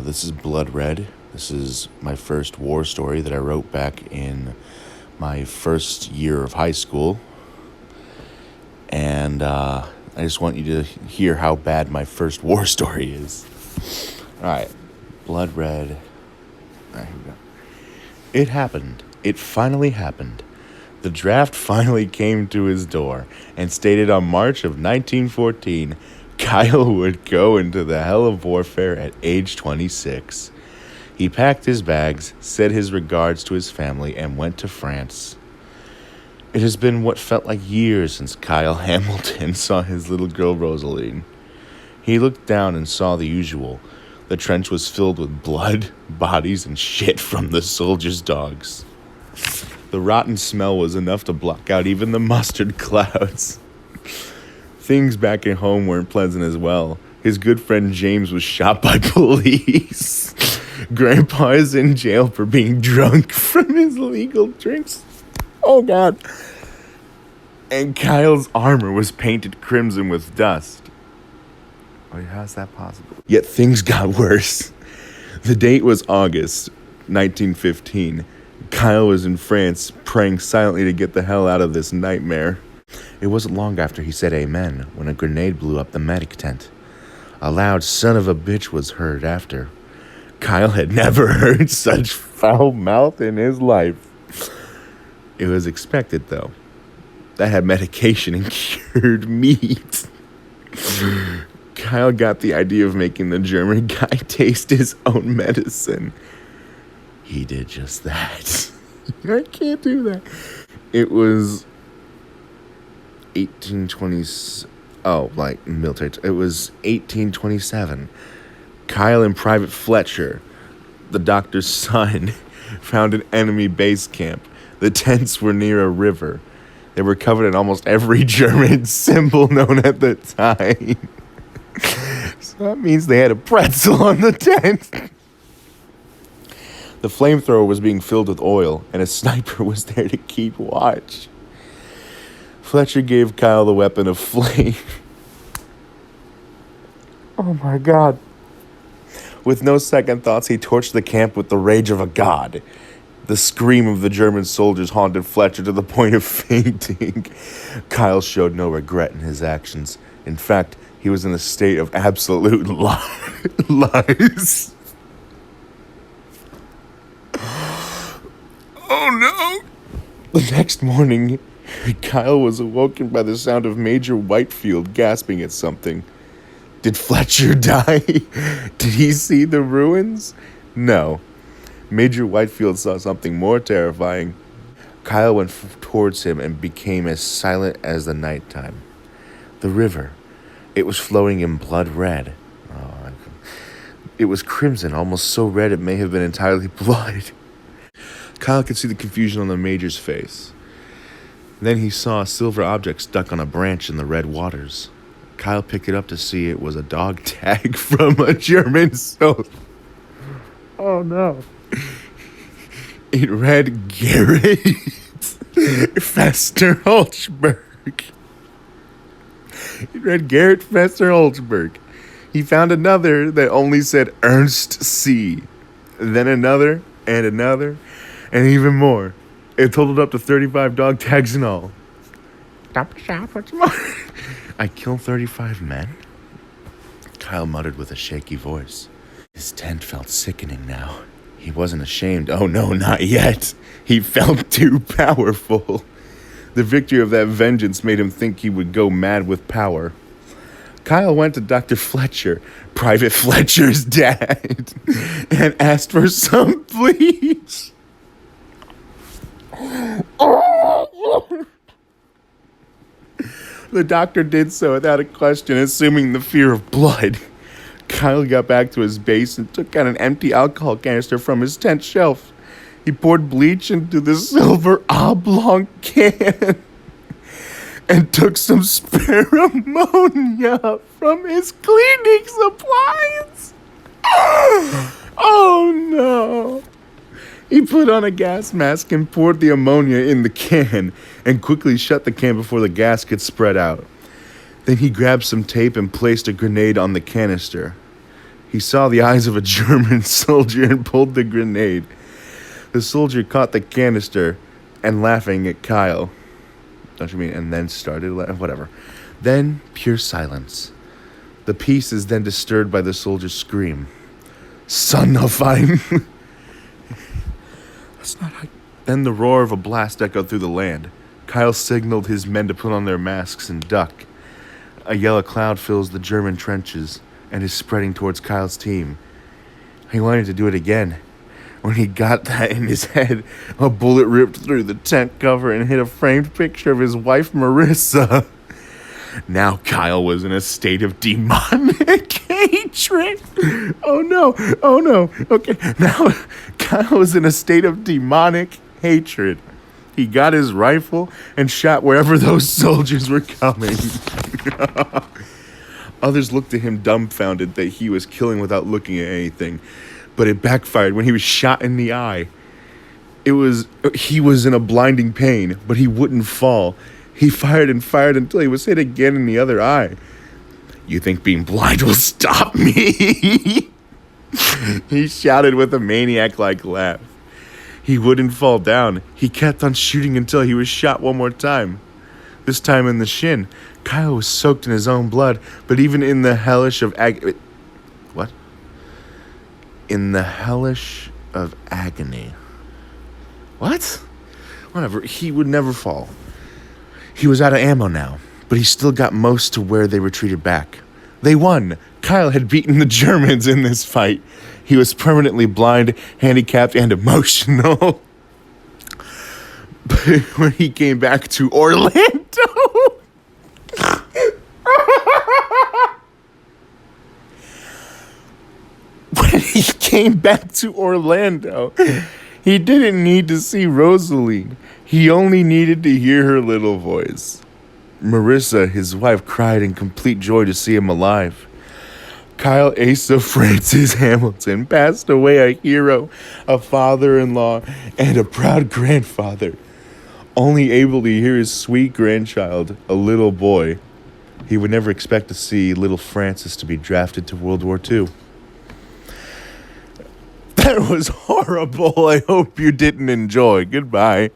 This is Blood Red. This is my first war story that I wrote back in my first year of high school. And I just want you to hear how bad my first war story is. Alright, Blood Red. Alright, here we go. It happened. It finally happened. The draft finally came to his door and stated on March of 1914, Kyle would go into the hell of warfare at age 26. He packed his bags, said his regards to his family, and went to France. It has been what felt like years since Kyle Hamilton saw his little girl Rosaline. He looked down and saw the usual. The trench was filled with blood, bodies, and shit from the soldiers' dogs. The rotten smell was enough to block out even the mustard clouds. Things back at home weren't pleasant as well. His good friend James was shot by police. Grandpa is in jail for being drunk from his illegal drinks. Oh, God. And Kyle's armor was painted crimson with dust. Wait, how's that possible? Yet things got worse. The date was August 1915. Kyle was in France, praying silently to get the hell out of this nightmare. It wasn't long after he said amen when a grenade blew up the medic tent. A loud son of a bitch was heard after. Kyle had never heard such foul mouth in his life. It was expected, though. That had medication and cured meat. Kyle got the idea of making the German guy taste his own medicine. He did just that. I can't do that. It was 1820. Oh, like military. It was 1827. Kyle and Private Fletcher, the doctor's son, found an enemy base camp. The tents were near a river. They were covered in almost every German symbol known at the time. So that means they had a pretzel on the tent. The flamethrower was being filled with oil, and a sniper was there to keep watch. Fletcher gave Kyle the weapon of flame. Oh my God. With no second thoughts, he torched the camp with the rage of a god. The scream of the German soldiers haunted Fletcher to the point of fainting. Kyle showed no regret in his actions. In fact, he was in a state of absolute lies. Oh no! The next morning, Kyle was awoken by the sound of Major Whitefield gasping at something. Did Fletcher die? Did he see the ruins? No. Major Whitefield saw something more terrifying. Kyle went towards him and became as silent as the nighttime. The river. It was flowing in blood red. It was crimson, almost so red it may have been entirely blood. Kyle could see the confusion on the Major's face. Then he saw a silver object stuck on a branch in the red waters. Kyle picked it up to see it was a dog tag from a German soldier. Oh no. It read Garrett Fester Holzberg. It read Garrett Fester Holzberg. He found another that only said Ernst C. Then another, and another, and even more. It totaled up to 35 dog tags in all. Stop shop, what's more? I killed 35 men? Kyle muttered with a shaky voice. His tent felt sickening now. He wasn't ashamed. Oh no, not yet. He felt too powerful. The victory of that vengeance made him think he would go mad with power. Kyle went to Dr. Fletcher, Private Fletcher's dad, and asked for some bleach. The doctor did so without a question, assuming the fear of blood. Kyle got back to his base and took out an empty alcohol canister from his tent shelf. He poured bleach into the silver oblong can and took some spare ammonia from his cleaning supplies. Oh no. He put on a gas mask and poured the ammonia in the can and quickly shut the can before the gas could spread out. Then he grabbed some tape and placed a grenade on the canister. He saw the eyes of a German soldier and pulled the grenade. The soldier caught the canister and laughing at Kyle. Don't you mean? And then started laughing? Whatever. Then pure silence. The peace is then disturbed by the soldier's scream. Son of fine. That's not how... Then the roar of a blast echoed through the land. Kyle signaled his men to put on their masks and duck. A yellow cloud fills the German trenches and is spreading towards Kyle's team. He wanted to do it again. When he got that in his head, a bullet ripped through the tent cover and hit a framed picture of his wife, Marissa. Now Kyle was in a state of demonic hatred. Oh no. Okay, now Kyle was in a state of demonic hatred. He got his rifle and shot wherever those soldiers were coming. Others looked at him dumbfounded that he was killing without looking at anything. But it backfired when he was shot in the eye. He was in a blinding pain, but he wouldn't fall. He fired and fired until he was hit again in the other eye. You think being blind will stop me? He shouted with a maniac-like laugh. He wouldn't fall down. He kept on shooting until he was shot one more time. This time in the shin. Kyle was soaked in his own blood, but even in the hellish of What? In the hellish of agony. What? Whatever. He would never fall. He was out of ammo now, but he still got most to where they retreated back. They won. Kyle had beaten the Germans in this fight. He was permanently blind, handicapped, and emotional. But when he came back to Orlando... When he came back to Orlando, he didn't need to see Rosaline. He only needed to hear her little voice. Marissa, his wife, cried in complete joy to see him alive. Kyle Asa Francis Hamilton passed away a hero, a father-in-law, and a proud grandfather. Only able to hear his sweet grandchild, a little boy. He would never expect to see little Francis to be drafted to World War II. That was horrible. I hope you didn't enjoy. Goodbye.